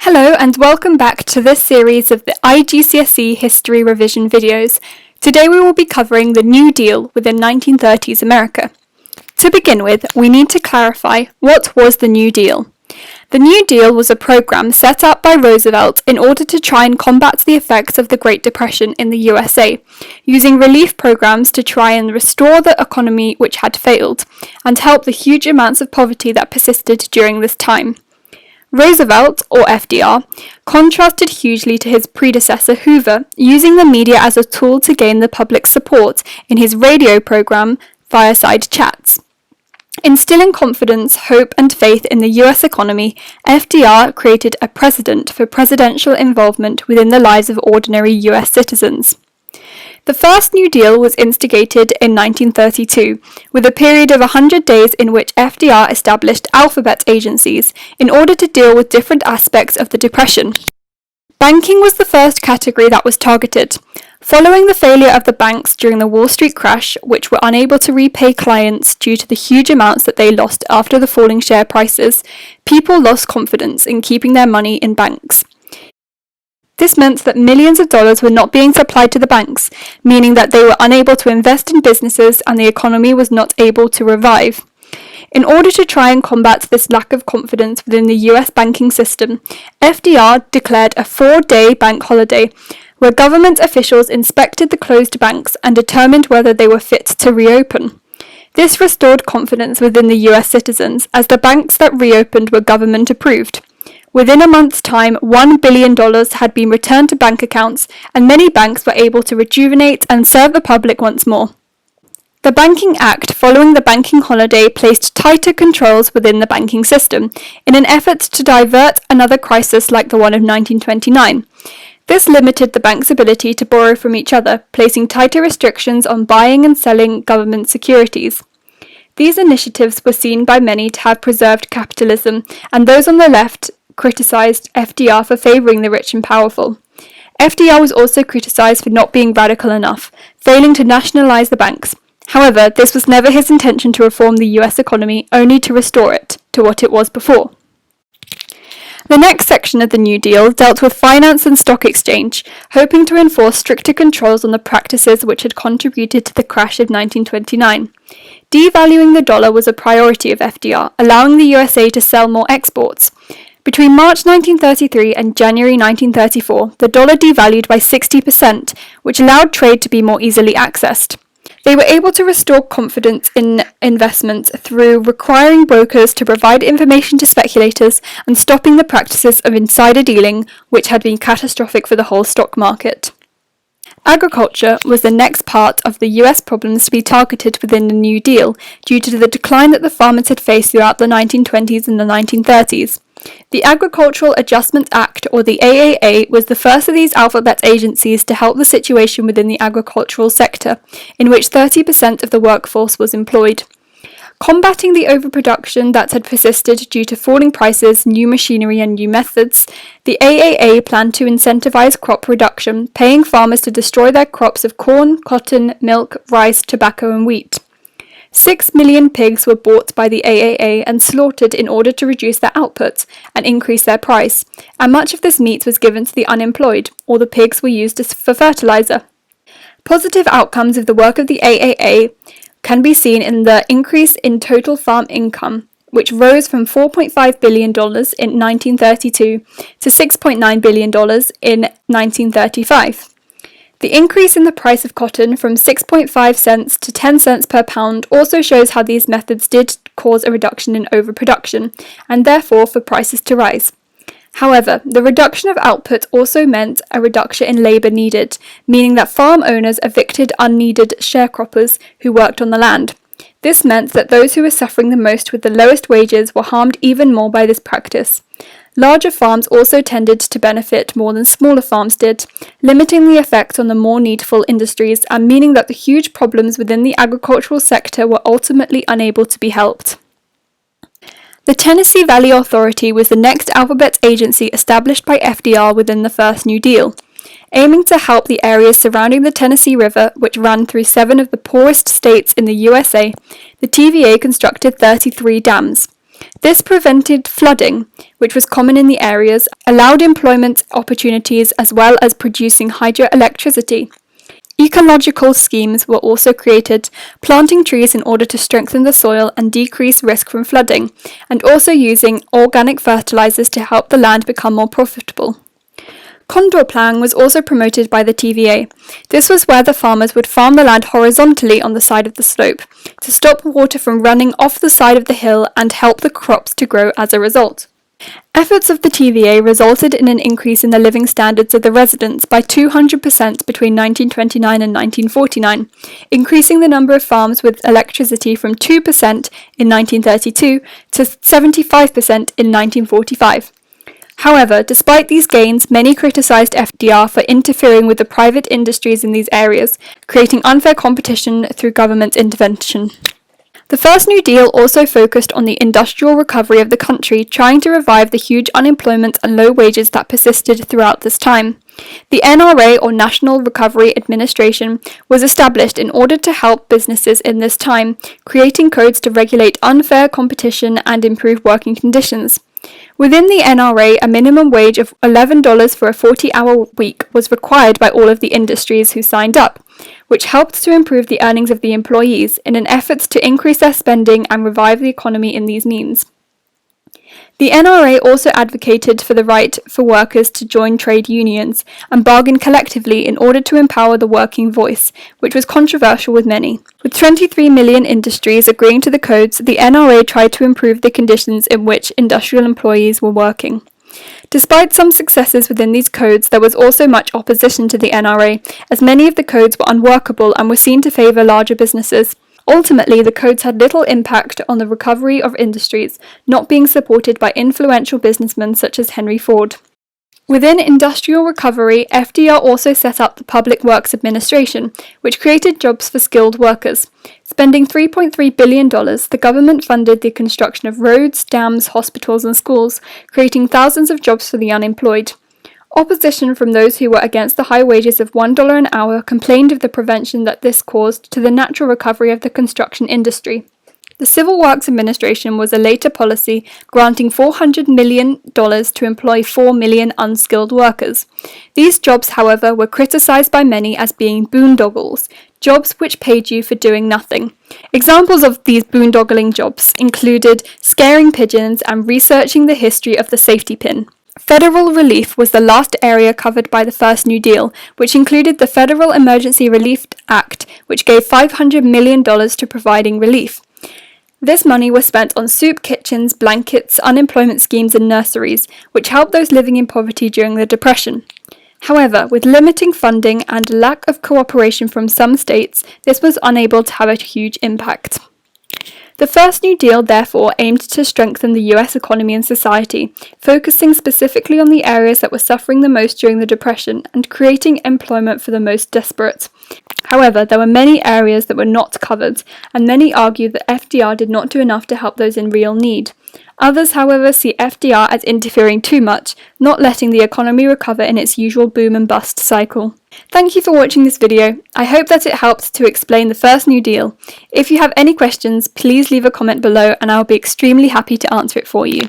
Hello and welcome back to this series of the IGCSE History revision videos. Today we will be covering the New Deal within 1930s America. To begin with, we need to clarify what was the New Deal. The New Deal was a program set up by Roosevelt in order to try and combat the effects of the Great Depression in the USA, using relief programs to try and restore the economy which had failed, and help the huge amounts of poverty that persisted during this time. Roosevelt, or FDR, contrasted hugely to his predecessor Hoover, using the media as a tool to gain the public's support in his radio program, Fireside Chats. Instilling confidence, hope and faith in the US economy, FDR created a precedent for presidential involvement within the lives of ordinary US citizens. The first New Deal was instigated in 1932, with a period of 100 days in which FDR established alphabet agencies in order to deal with different aspects of the Depression. Banking was the first category that was targeted. Following the failure of the banks during the Wall Street crash, which were unable to repay clients due to the huge amounts that they lost after the falling share prices, people lost confidence in keeping their money in banks. This meant that millions of dollars were not being supplied to the banks, meaning that they were unable to invest in businesses and the economy was not able to revive. In order to try and combat this lack of confidence within the US banking system, FDR declared a 4-day bank holiday, where government officials inspected the closed banks and determined whether they were fit to reopen. This restored confidence within the US citizens, as the banks that reopened were government approved. Within a month's time, $1 billion had been returned to bank accounts, and many banks were able to rejuvenate and serve the public once more. The Banking Act following the banking holiday placed tighter controls within the banking system, in an effort to divert another crisis like the one of 1929. This limited the banks' ability to borrow from each other, placing tighter restrictions on buying and selling government securities. These initiatives were seen by many to have preserved capitalism, and those on the left criticised FDR for favouring the rich and powerful. FDR was also criticised for not being radical enough, failing to nationalise the banks. However, this was never his intention to reform the US economy, only to restore it to what it was before. The next section of the New Deal dealt with finance and stock exchange, hoping to enforce stricter controls on the practices which had contributed to the crash of 1929. Devaluing the dollar was a priority of FDR, allowing the USA to sell more exports. Between March 1933 and January 1934, the dollar devalued by 60%, which allowed trade to be more easily accessed. They were able to restore confidence in investments through requiring brokers to provide information to speculators and stopping the practices of insider dealing, which had been catastrophic for the whole stock market. Agriculture was the next part of the US problems to be targeted within the New Deal, due to the decline that the farmers had faced throughout the 1920s and the 1930s. The Agricultural Adjustment Act, or the AAA, was the first of these alphabet agencies to help the situation within the agricultural sector, in which 30% of the workforce was employed. Combating the overproduction that had persisted due to falling prices, new machinery and new methods, the AAA planned to incentivize crop reduction, paying farmers to destroy their crops of corn, cotton, milk, rice, tobacco and wheat. 6 million pigs were bought by the AAA and slaughtered in order to reduce their output and increase their price, and much of this meat was given to the unemployed, or the pigs were used for fertilizer. Positive outcomes of the work of the AAA can be seen in the increase in total farm income, which rose from $4.5 billion in 1932 to $6.9 billion in 1935. The increase in the price of cotton from 6.5 cents to 10 cents per pound also shows how these methods did cause a reduction in overproduction, and therefore for prices to rise. However, the reduction of output also meant a reduction in labour needed, meaning that farm owners evicted unneeded sharecroppers who worked on the land. This meant that those who were suffering the most with the lowest wages were harmed even more by this practice. Larger farms also tended to benefit more than smaller farms did, limiting the effect on the more needful industries and meaning that the huge problems within the agricultural sector were ultimately unable to be helped. The Tennessee Valley Authority was the next alphabet agency established by FDR within the first New Deal. Aiming to help the areas surrounding the Tennessee River, which ran through 7 of the poorest states in the USA, the TVA constructed 33 dams. This prevented flooding, which was common in the areas, allowed employment opportunities as well as producing hydroelectricity. Ecological schemes were also created, planting trees in order to strengthen the soil and decrease risk from flooding, and also using organic fertilizers to help the land become more profitable. Contour ploughing was also promoted by the TVA. This was where the farmers would farm the land horizontally on the side of the slope, to stop water from running off the side of the hill and help the crops to grow as a result. Efforts of the TVA resulted in an increase in the living standards of the residents by 200% between 1929 and 1949, increasing the number of farms with electricity from 2% in 1932 to 75% in 1945. However, despite these gains, many criticised FDR for interfering with the private industries in these areas, creating unfair competition through government intervention. The first New Deal also focused on the industrial recovery of the country, trying to revive the huge unemployment and low wages that persisted throughout this time. The NRA, or National Recovery Administration, was established in order to help businesses in this time, creating codes to regulate unfair competition and improve working conditions. Within the NRA, a minimum wage of $11 for a 40-hour week was required by all of the industries who signed up, which helped to improve the earnings of the employees in an effort to increase their spending and revive the economy in these means. The NRA also advocated for the right for workers to join trade unions and bargain collectively in order to empower the working voice, which was controversial with many. With 23 million industries agreeing to the codes, the NRA tried to improve the conditions in which industrial employees were working. Despite some successes within these codes, there was also much opposition to the NRA, as many of the codes were unworkable and were seen to favour larger businesses. Ultimately, the codes had little impact on the recovery of industries, not being supported by influential businessmen such as Henry Ford. Within industrial recovery, FDR also set up the Public Works Administration, which created jobs for skilled workers. Spending $3.3 billion, the government funded the construction of roads, dams, hospitals and schools, creating thousands of jobs for the unemployed. Opposition from those who were against the high wages of $1 an hour complained of the prevention that this caused to the natural recovery of the construction industry. The Civil Works Administration was a later policy granting $400 million to employ 4 million unskilled workers. These jobs, however, were criticised by many as being boondoggles, jobs which paid you for doing nothing. Examples of these boondoggling jobs included scaring pigeons and researching the history of the safety pin. Federal relief was the last area covered by the first New Deal, which included the Federal Emergency Relief Act, which gave $500 million to providing relief. This money was spent on soup kitchens, blankets, unemployment schemes and nurseries, which helped those living in poverty during the Depression. However, with limiting funding and lack of cooperation from some states, this was unable to have a huge impact. The first New Deal, therefore, aimed to strengthen the US economy and society, focusing specifically on the areas that were suffering the most during the Depression and creating employment for the most desperate. However, there were many areas that were not covered, and many argue that FDR did not do enough to help those in real need. Others, however, see FDR as interfering too much, not letting the economy recover in its usual boom and bust cycle. Thank you for watching this video. I hope that it helped to explain the first New Deal. If you have any questions, please leave a comment below and I'll be extremely happy to answer it for you.